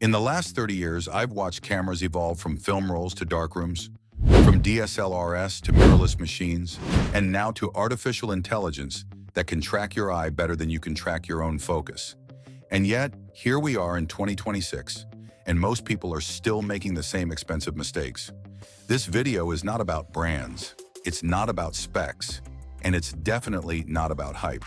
In the last 30 years, I've watched cameras evolve from film rolls to darkrooms, from DSLRs to mirrorless machines, and now to artificial intelligence that can track your eye better than you can track your own focus. And yet, here we are in 2026, and most people are still making the same expensive mistakes. This video is not about brands, it's not about specs, and it's definitely not about hype.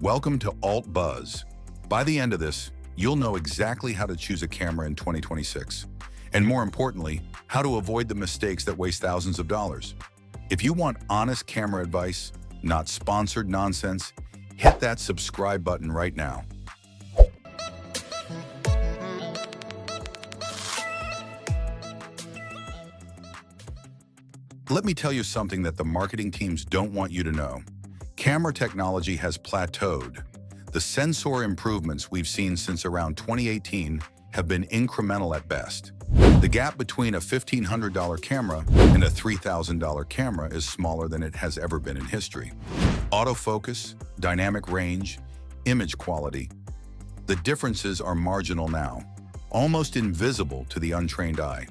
Welcome to Alt Buzz. By the end of this, you'll know exactly how to choose a camera in 2026, and more importantly, how to avoid the mistakes that waste thousands of dollars. If you want honest camera advice, not sponsored nonsense, hit that subscribe button right now. Let me tell you something that the marketing teams don't want you to know. Camera technology has plateaued. The sensor improvements we've seen since around 2018 have been incremental at best. The gap between a $1,500 camera and a $3,000 camera is smaller than it has ever been in history. Autofocus, dynamic range, image quality. The differences are marginal now, almost invisible to the untrained eye.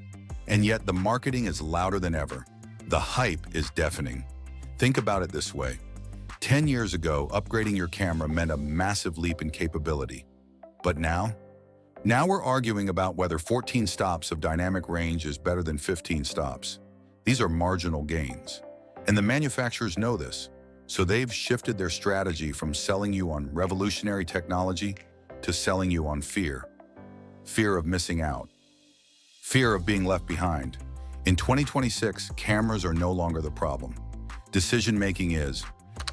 And yet the marketing is louder than ever. The hype is deafening. Think about it this way. 10 years ago, upgrading your camera meant a massive leap in capability. But now we're arguing about whether 14 stops of dynamic range is better than 15 stops. These are marginal gains. And the manufacturers know this, so they've shifted their strategy from selling you on revolutionary technology to selling you on fear. Fear of missing out. Fear of being left behind. In 2026, cameras are no longer the problem. Decision-making is.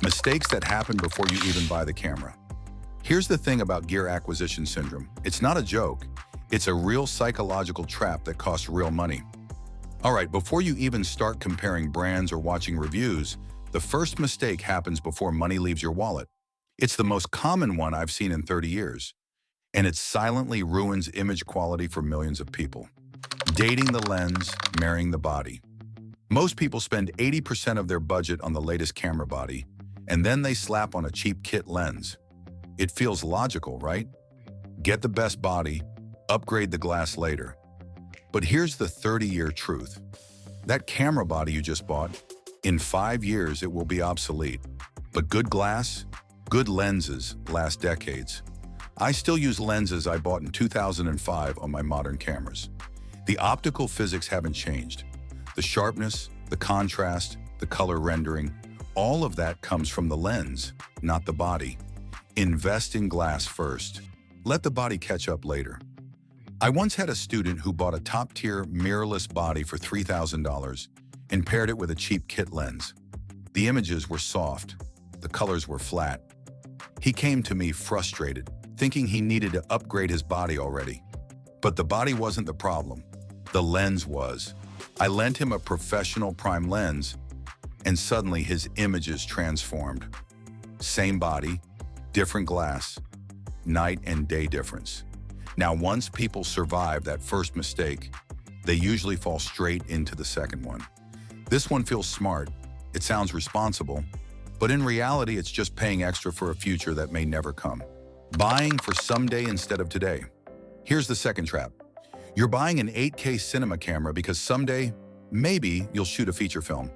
Mistakes that happen before you even buy the camera. Here's the thing about gear acquisition syndrome. It's not a joke. It's a real psychological trap that costs real money. All right, before you even start comparing brands or watching reviews, the first mistake happens before money leaves your wallet. It's the most common one I've seen in 30 years, and it silently ruins image quality for millions of people. Dating the lens, marrying the body. Most people spend 80% of their budget on the latest camera body, and then they slap on a cheap kit lens. It feels logical, right? Get the best body, upgrade the glass later. But here's the 30-year truth. That camera body you just bought, in 5 years it will be obsolete. But good glass, good lenses last decades. I still use lenses I bought in 2005 on my modern cameras. The optical physics haven't changed. The sharpness, the contrast, the color rendering, all of that comes from the lens, not the body. Invest in glass first. Let the body catch up later. I once had a student who bought a top-tier mirrorless body for $3,000 and paired it with a cheap kit lens. The images were soft. The colors were flat. He came to me frustrated, thinking he needed to upgrade his body already. But the body wasn't the problem. The lens was. I lent him a professional prime lens, and suddenly his images transformed. Same body, different glass, night and day difference. Now, once people survive that first mistake, they usually fall straight into the second one. This one feels smart, it sounds responsible, but in reality, it's just paying extra for a future that may never come. Buying for someday instead of today. Here's the second trap. You're buying an 8K cinema camera because someday, maybe you'll shoot a feature film.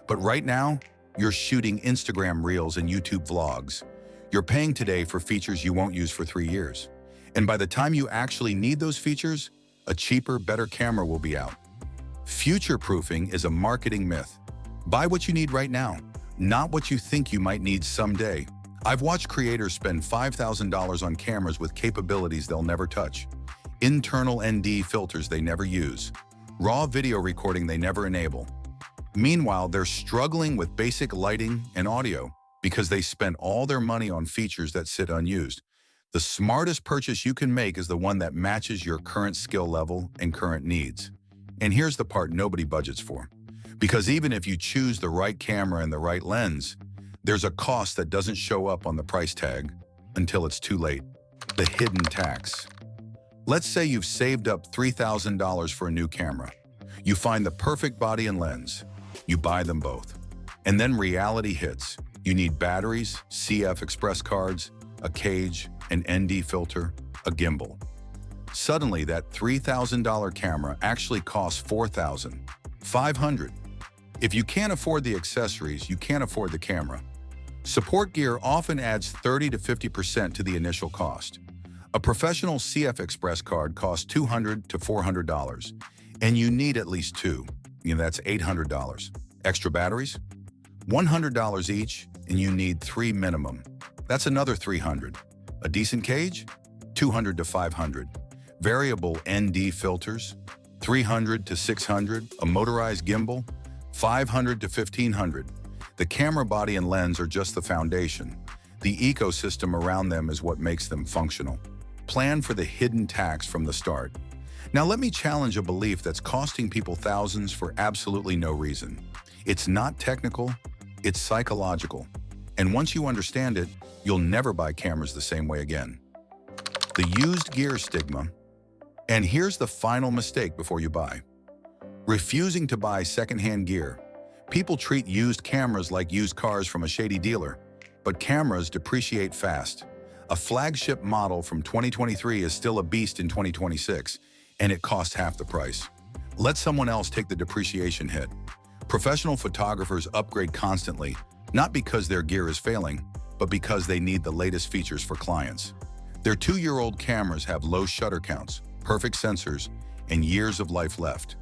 But right now, you're shooting Instagram reels and YouTube vlogs. You're paying today for features you won't use for 3 years. And by the time you actually need those features, a cheaper, better camera will be out. Future-proofing is a marketing myth. Buy what you need right now, not what you think you might need someday. I've watched creators spend $5,000 on cameras with capabilities they'll never touch. Internal ND filters they never use. Raw video recording they never enable. Meanwhile, they're struggling with basic lighting and audio because they spent all their money on features that sit unused. The smartest purchase you can make is the one that matches your current skill level and current needs. And here's the part nobody budgets for. Because even if you choose the right camera and the right lens, there's a cost that doesn't show up on the price tag until it's too late. The hidden tax. Let's say you've saved up $3,000 for a new camera. You find the perfect body and lens. You buy them both. And then reality hits. You need batteries, CF express cards, a cage, an ND filter, a gimbal. Suddenly, that $3,000 camera actually costs $4,500. If you can't afford the accessories, you can't afford the camera. Support gear often adds 30 to 50% to the initial cost. A professional CF Express card costs $200 to $400, and you need at least two. That's $800. Extra batteries? $100 each, and you need 3 minimum. That's another $300. A decent cage? $200 to $500. Variable ND filters? $300 to $600. A motorized gimbal? $500 to $1,500. The camera body and lens are just the foundation. The ecosystem around them is what makes them functional. Plan for the hidden tax from the start. Now let me challenge a belief that's costing people thousands for absolutely no reason. It's not technical, it's psychological. And once you understand it, you'll never buy cameras the same way again. The used gear stigma. And here's the final mistake before you buy. Refusing to buy secondhand gear. People treat used cameras like used cars from a shady dealer, but cameras depreciate fast. A flagship model from 2023 is still a beast in 2026, and it costs half the price. Let someone else take the depreciation hit. Professional photographers upgrade constantly, not because their gear is failing, but because they need the latest features for clients. Their 2-year-old cameras have low shutter counts, perfect sensors, and years of life left.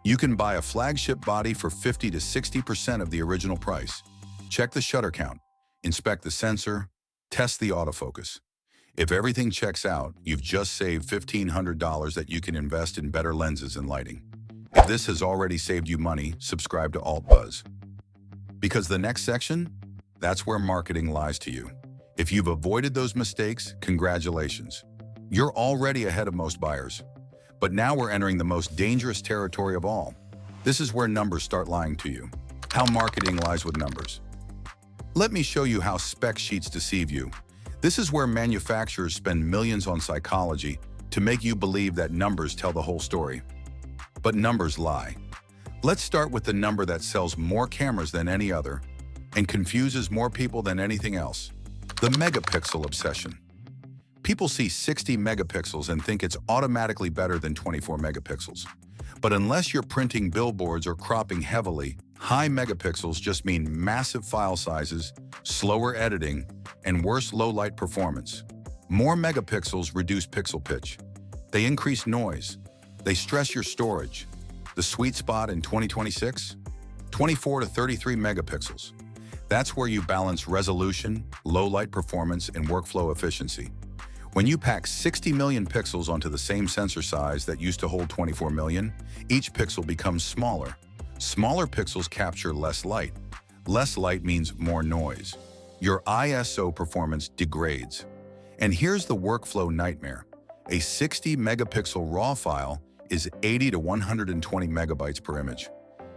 You can buy a flagship body for 50 to 60% of the original price. Check the shutter count, inspect the sensor, test the autofocus. If everything checks out, you've just saved $1,500 that you can invest in better lenses and lighting. If this has already saved you money, subscribe to AltBuzz. Because the next section, that's where marketing lies to you. If you've avoided those mistakes, congratulations. You're already ahead of most buyers. But now we're entering the most dangerous territory of all. This is where numbers start lying to you. How marketing lies with numbers. Let me show you how spec sheets deceive you. This is where manufacturers spend millions on psychology to make you believe that numbers tell the whole story. But numbers lie. Let's start with the number that sells more cameras than any other and confuses more people than anything else. The megapixel obsession. People see 60 megapixels and think it's automatically better than 24 megapixels. But unless you're printing billboards or cropping heavily, high megapixels just mean massive file sizes, slower editing, and worse low-light performance. More megapixels reduce pixel pitch. They increase noise. They stress your storage. The sweet spot in 2026? 24 to 33 megapixels. That's where you balance resolution, low-light performance, and workflow efficiency. When you pack 60 million pixels onto the same sensor size that used to hold 24 million, each pixel becomes smaller. Smaller pixels capture less light. Less light means more noise. Your ISO performance degrades. And here's the workflow nightmare. A 60 megapixel RAW file is 80 to 120 megabytes per image.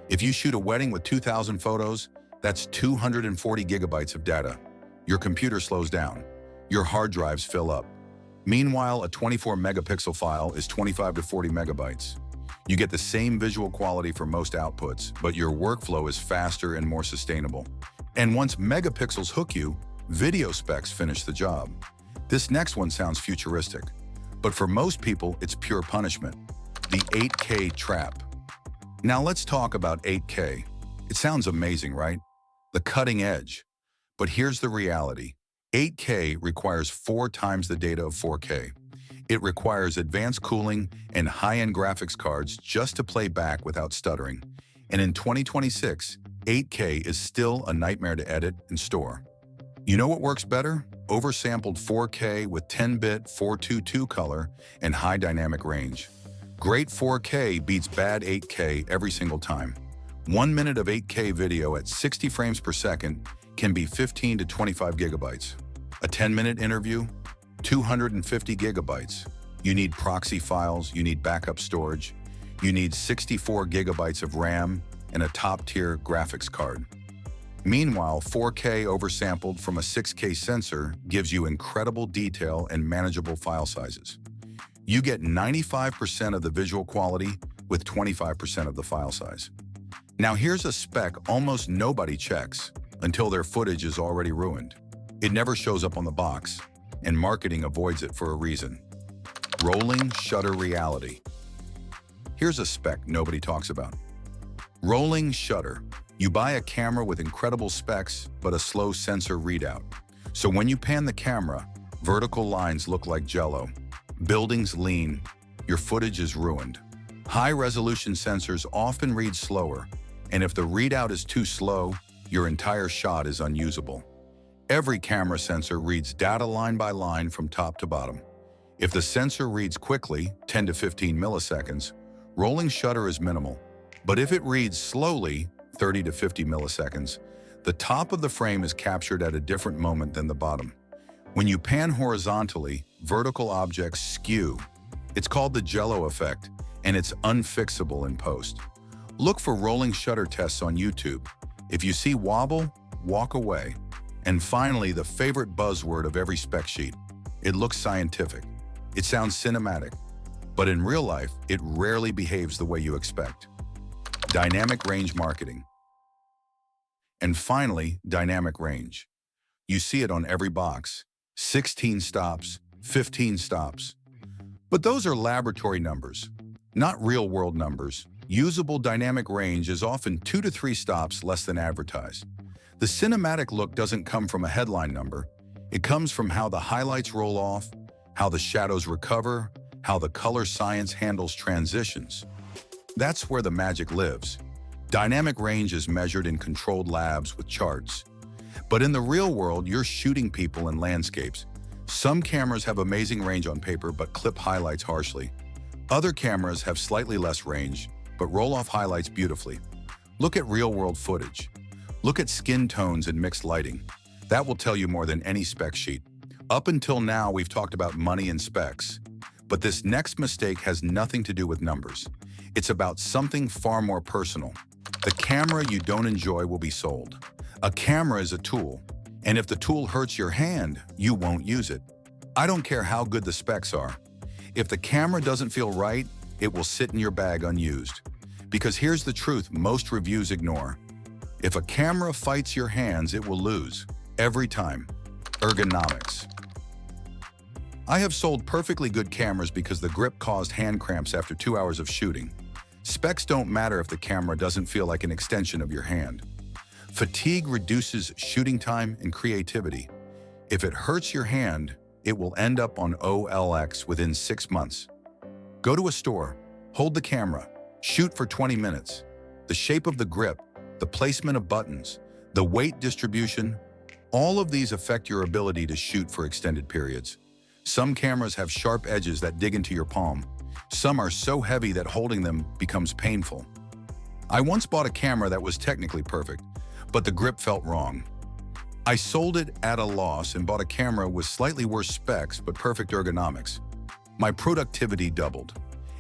If you shoot a wedding with 2,000 photos, that's 240 gigabytes of data. Your computer slows down. Your hard drives fill up. Meanwhile, a 24 megapixel file is 25 to 40 megabytes. You get the same visual quality for most outputs, but your workflow is faster and more sustainable. And once megapixels hook you, video specs finish the job. This next one sounds futuristic, but for most people, it's pure punishment. The 8K trap. Now let's talk about 8K. It sounds amazing, right? The cutting edge. But here's the reality. 8K requires 4 times the data of 4K. It requires advanced cooling and high-end graphics cards just to play back without stuttering. And in 2026, 8K is still a nightmare to edit and store. You know what works better? Oversampled 4K with 10-bit 422 color and high dynamic range. Great 4K beats bad 8K every single time. 1 minute of 8K video at 60 frames per second can be 15 to 25 gigabytes. A 10-minute interview? 250 gigabytes. You need proxy files, you need backup storage, you need 64 gigabytes of RAM and a top-tier graphics card. Meanwhile, 4K oversampled from a 6K sensor gives you incredible detail and manageable file sizes. You get 95% of the visual quality with 25% of the file size. Now here's a spec almost nobody checks until their footage is already ruined. It never shows up on the box, and marketing avoids it for a reason. Rolling shutter reality. Here's a spec nobody talks about. Rolling shutter. You buy a camera with incredible specs, but a slow sensor readout. So when you pan the camera, vertical lines look like jello. Buildings lean. Your footage is ruined. High-resolution sensors often read slower, and if the readout is too slow, your entire shot is unusable. Every camera sensor reads data line by line from top to bottom. If the sensor reads quickly, 10 to 15 milliseconds, rolling shutter is minimal. But if it reads slowly, 30 to 50 milliseconds, the top of the frame is captured at a different moment than the bottom. When you pan horizontally, vertical objects skew. It's called the jello effect, and it's unfixable in post. Look for rolling shutter tests on YouTube. If you see wobble, walk away. And finally, the favorite buzzword of every spec sheet. It looks scientific. It sounds cinematic. But in real life, it rarely behaves the way you expect. Dynamic range marketing. And finally, dynamic range. You see it on every box. 16 stops, 15 stops. But those are laboratory numbers, not real-world numbers. Usable dynamic range is often 2 to 3 stops less than advertised. The cinematic look doesn't come from a headline number. It comes from how the highlights roll off, how the shadows recover, how the color science handles transitions. That's where the magic lives. Dynamic range is measured in controlled labs with charts. But in the real world, you're shooting people and landscapes. Some cameras have amazing range on paper but clip highlights harshly. Other cameras have slightly less range, but roll off highlights beautifully. Look at real-world footage. Look at skin tones and mixed lighting. That will tell you more than any spec sheet. Up until now, we've talked about money and specs. But this next mistake has nothing to do with numbers. It's about something far more personal. The camera you don't enjoy will be sold. A camera is a tool, and if the tool hurts your hand, you won't use it. I don't care how good the specs are. If the camera doesn't feel right, it will sit in your bag unused. Because here's the truth most reviews ignore. If a camera fights your hands, it will lose. Every time. Ergonomics. I have sold perfectly good cameras because the grip caused hand cramps after 2 hours of shooting. Specs don't matter if the camera doesn't feel like an extension of your hand. Fatigue reduces shooting time and creativity. If it hurts your hand, it will end up on OLX within 6 months. Go to a store, hold the camera, shoot for 20 minutes. The shape of the grip, the placement of buttons, the weight distribution, all of these affect your ability to shoot for extended periods. Some cameras have sharp edges that dig into your palm. Some are so heavy that holding them becomes painful. I once bought a camera that was technically perfect, but the grip felt wrong. I sold it at a loss and bought a camera with slightly worse specs but perfect ergonomics. My productivity doubled.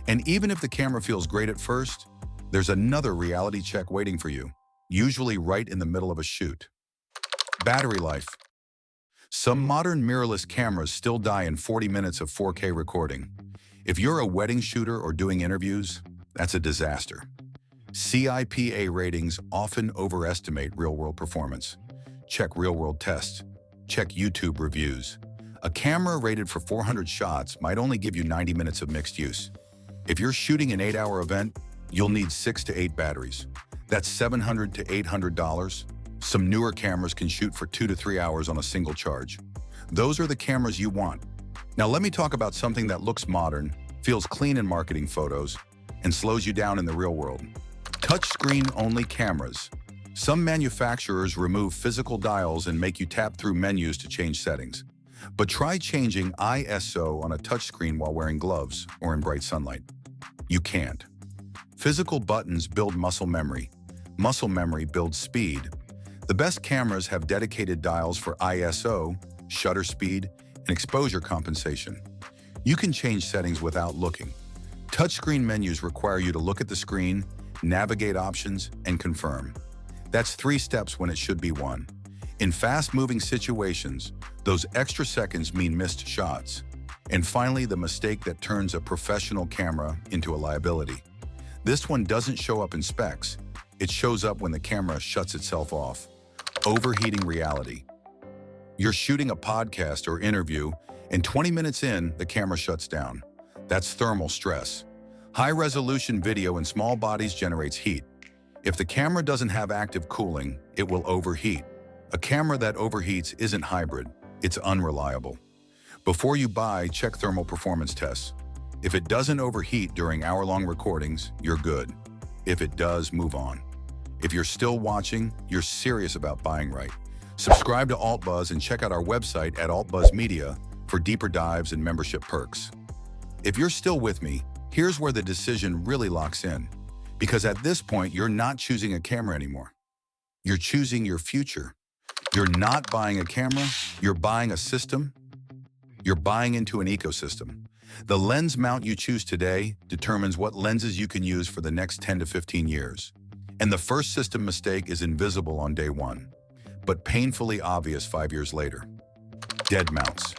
And even if the camera feels great at first, there's another reality check waiting for you, usually right in the middle of a shoot. Battery life. Some modern mirrorless cameras still die in 40 minutes of 4K recording. If you're a wedding shooter or doing interviews, that's a disaster. CIPA ratings often overestimate real-world performance. Check real-world tests. Check YouTube reviews. A camera rated for 400 shots might only give you 90 minutes of mixed use. If you're shooting an 8-hour event, you'll need 6 to 8 batteries. That's $700 to $800. Some newer cameras can shoot for 2 to 3 hours on a single charge. Those are the cameras you want. Now let me talk about something that looks modern, feels clean in marketing photos, and slows you down in the real world. Touchscreen-only cameras. Some manufacturers remove physical dials and make you tap through menus to change settings. But try changing ISO on a touchscreen while wearing gloves or in bright sunlight. You can't. Physical buttons build muscle memory. Muscle memory builds speed. The best cameras have dedicated dials for ISO, shutter speed, and exposure compensation. You can change settings without looking. Touchscreen menus require you to look at the screen, navigate options, and confirm. That's 3 steps when it should be 1. In fast-moving situations, those extra seconds mean missed shots. And finally, the mistake that turns a professional camera into a liability. This one doesn't show up in specs. It shows up when the camera shuts itself off. Overheating reality. You're shooting a podcast or interview, and 20 minutes in, the camera shuts down. That's thermal stress. High-resolution video in small bodies generates heat. If the camera doesn't have active cooling, it will overheat. A camera that overheats isn't hybrid, it's unreliable. Before you buy, check thermal performance tests. If it doesn't overheat during hour-long recordings, you're good. If it does, move on. If you're still watching, you're serious about buying right. Subscribe to AltBuzz and check out our website at AltBuzz Media for deeper dives and membership perks. If you're still with me, here's where the decision really locks in. Because at this point, you're not choosing a camera anymore. You're choosing your future. You're not buying a camera, you're buying a system. You're buying into an ecosystem. The lens mount you choose today determines what lenses you can use for the next 10 to 15 years. And the first system mistake is invisible on day one, but painfully obvious 5 years later. Dead mounts.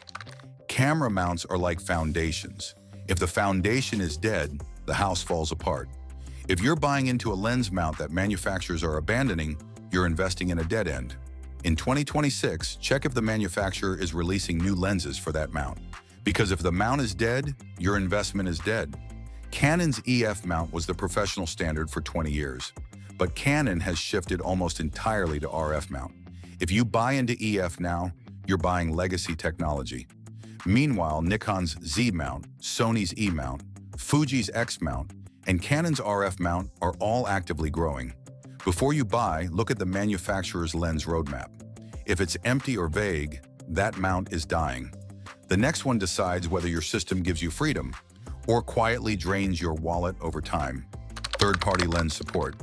Camera mounts are like foundations. If the foundation is dead, the house falls apart. If you're buying into a lens mount that manufacturers are abandoning, you're investing in a dead end. In 2026, check if the manufacturer is releasing new lenses for that mount. Because if the mount is dead, your investment is dead. Canon's EF mount was the professional standard for 20 years, but Canon has shifted almost entirely to RF mount. If you buy into EF now, you're buying legacy technology. Meanwhile, Nikon's Z mount, Sony's E mount, Fuji's X mount, and Canon's RF mount are all actively growing. Before you buy, look at the manufacturer's lens roadmap. If it's empty or vague, that mount is dying. The next one decides whether your system gives you freedom or quietly drains your wallet over time. Third-party lens support.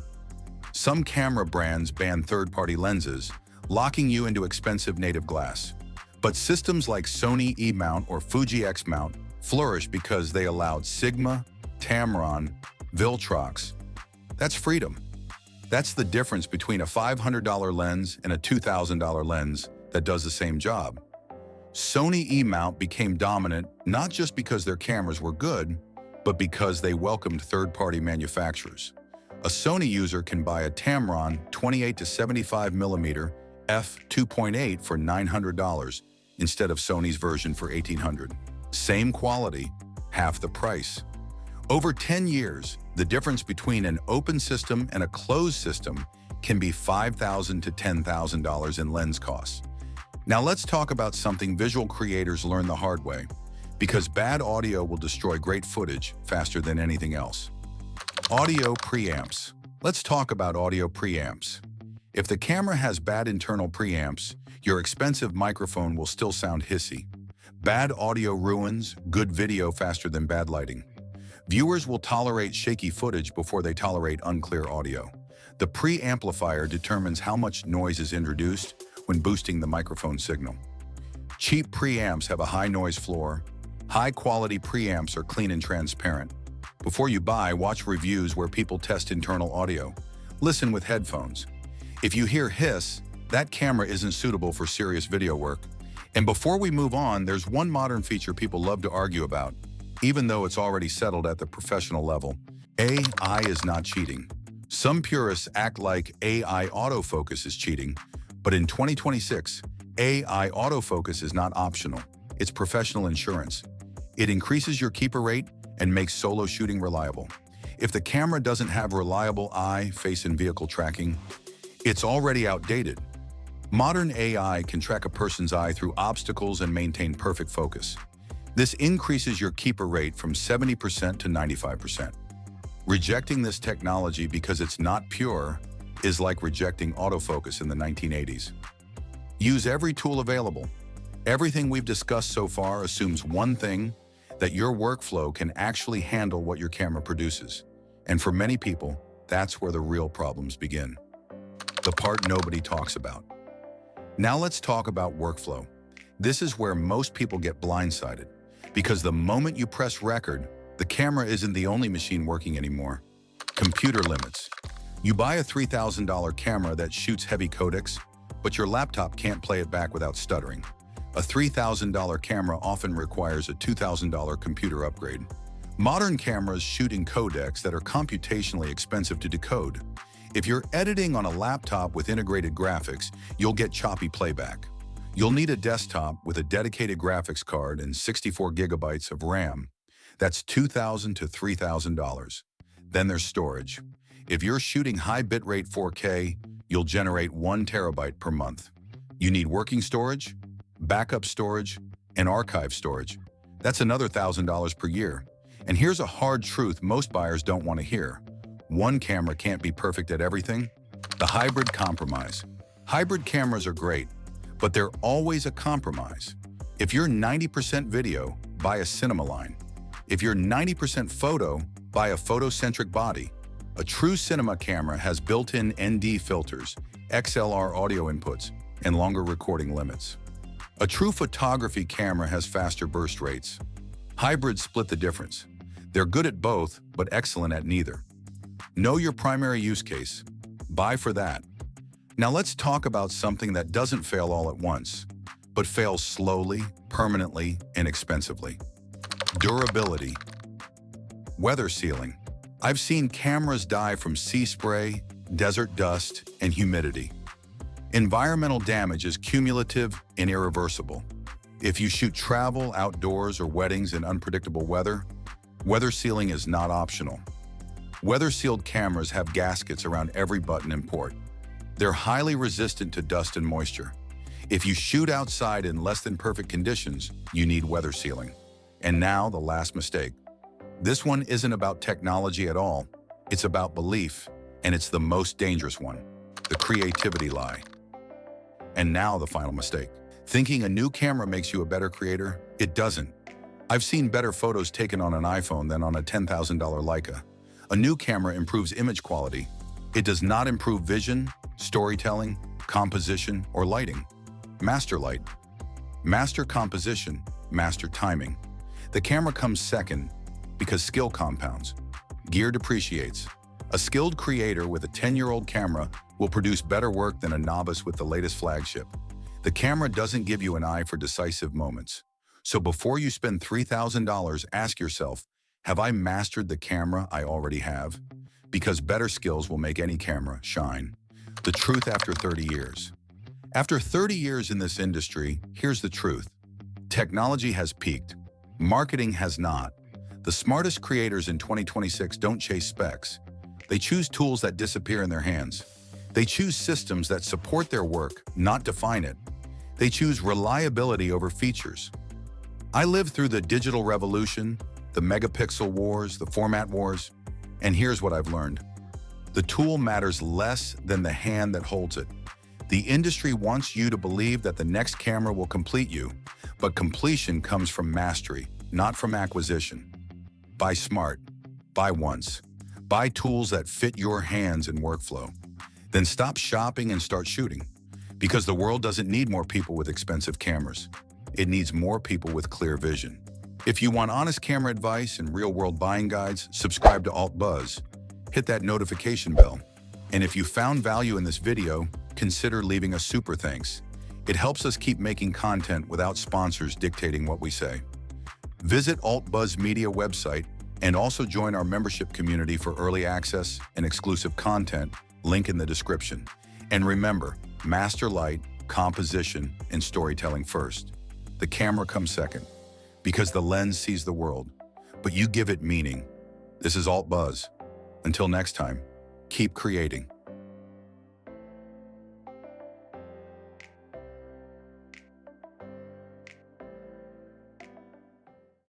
Some camera brands ban third-party lenses, locking you into expensive native glass. But systems like Sony E mount or Fuji X mount flourish because they allowed Sigma, Tamron, Viltrox. That's freedom. That's the difference between a $500 lens and a $2,000 lens that does the same job. Sony E mount became dominant not just because their cameras were good, but because they welcomed third-party manufacturers. A Sony user can buy a Tamron 28 to 75mm f2.8 for $900 instead of Sony's version for $1,800. Same quality, half the price. Over 10 years, the difference between an open system and a closed system can be $5,000 to $10,000 in lens costs. Now let's talk about something visual creators learn the hard way, because bad audio will destroy great footage faster than anything else. Audio preamps. Let's talk about audio preamps. If the camera has bad internal preamps, your expensive microphone will still sound hissy. Bad audio ruins good video faster than bad lighting. Viewers will tolerate shaky footage before they tolerate unclear audio. The preamplifier determines how much noise is introduced when boosting the microphone signal. Cheap preamps have a high noise floor. High-quality preamps are clean and transparent. Before you buy, watch reviews where people test internal audio. Listen with headphones. If you hear hiss, that camera isn't suitable for serious video work. And before we move on, there's one modern feature people love to argue about, even though it's already settled at the professional level. AI is not cheating. Some purists act like AI autofocus is cheating, but in 2026, AI autofocus is not optional. It's professional insurance. It increases your keeper rate and makes solo shooting reliable. If the camera doesn't have reliable eye, face, and vehicle tracking, it's already outdated. Modern AI can track a person's eye through obstacles and maintain perfect focus. This increases your keeper rate from 70% to 95%. Rejecting this technology because it's not pure is like rejecting autofocus in the 1980s. Use every tool available. Everything we've discussed so far assumes one thing, that your workflow can actually handle what your camera produces. And for many people, that's where the real problems begin. The part nobody talks about. Now let's talk about workflow. This is where most people get blindsided, because the moment you press record, the camera isn't the only machine working anymore. Computer limits. You buy a $3,000 camera that shoots heavy codecs, but your laptop can't play it back without stuttering. A $3,000 camera often requires a $2,000 computer upgrade. Modern cameras shoot in codecs that are computationally expensive to decode. If you're editing on a laptop with integrated graphics, you'll get choppy playback. You'll need a desktop with a dedicated graphics card and 64 gigabytes of RAM. That's $2,000 to $3,000. Then there's storage. If you're shooting high bitrate 4K, you'll generate 1 terabyte per month. You need working storage, backup storage, and archive storage. That's another $1,000 per year. And here's a hard truth most buyers don't want to hear. One camera can't be perfect at everything. The hybrid compromise. Hybrid cameras are great, but they're always a compromise. If you're 90% video, buy a cinema line. If you're 90% photo, buy a photocentric body. A true cinema camera has built-in ND filters, XLR audio inputs, and longer recording limits. A true photography camera has faster burst rates. Hybrids split the difference. They're good at both, but excellent at neither. Know your primary use case. Buy for that. Now let's talk about something that doesn't fail all at once, but fails slowly, permanently, and expensively. Durability. Weather sealing. I've seen cameras die from sea spray, desert dust, and humidity. Environmental damage is cumulative and irreversible. If you shoot travel, outdoors, or weddings in unpredictable weather, weather sealing is not optional. Weather-sealed cameras have gaskets around every button and port. They're highly resistant to dust and moisture. If you shoot outside in less than perfect conditions, you need weather sealing. And now the last mistake. This one isn't about technology at all. It's about belief, and it's the most dangerous one, the creativity lie. And now the final mistake. Thinking a new camera makes you a better creator? It doesn't. I've seen better photos taken on an iPhone than on a $10,000 Leica. A new camera improves image quality. It does not improve vision, storytelling, composition, or lighting. Master light. Master composition. Master timing. The camera comes second because skill compounds. Gear depreciates. A skilled creator with a 10-year-old camera will produce better work than a novice with the latest flagship. The camera doesn't give you an eye for decisive moments. So before you spend $3,000, ask yourself, have I mastered the camera I already have? Because better skills will make any camera shine. The truth after 30 years. After 30 years in this industry, here's the truth. Technology has peaked. Marketing has not. The smartest creators in 2026 don't chase specs. They choose tools that disappear in their hands. They choose systems that support their work, not define it. They choose reliability over features. I lived through the digital revolution, the megapixel wars, the format wars, and here's what I've learned. The tool matters less than the hand that holds it. The industry wants you to believe that the next camera will complete you, but completion comes from mastery, not from acquisition. Buy smart. Buy once. Buy tools that fit your hands and workflow. Then stop shopping and start shooting. Because the world doesn't need more people with expensive cameras. It needs more people with clear vision. If you want honest camera advice and real-world buying guides, subscribe to AltBuzz. Hit that notification bell. And if you found value in this video, consider leaving a super thanks. It helps us keep making content without sponsors dictating what we say. Visit AltBuzz Media website and also join our membership community for early access and exclusive content, link in the description. And remember, master light, composition, and storytelling first. The camera comes second, because the lens sees the world, but you give it meaning. This is AltBuzz. Until next time, keep creating.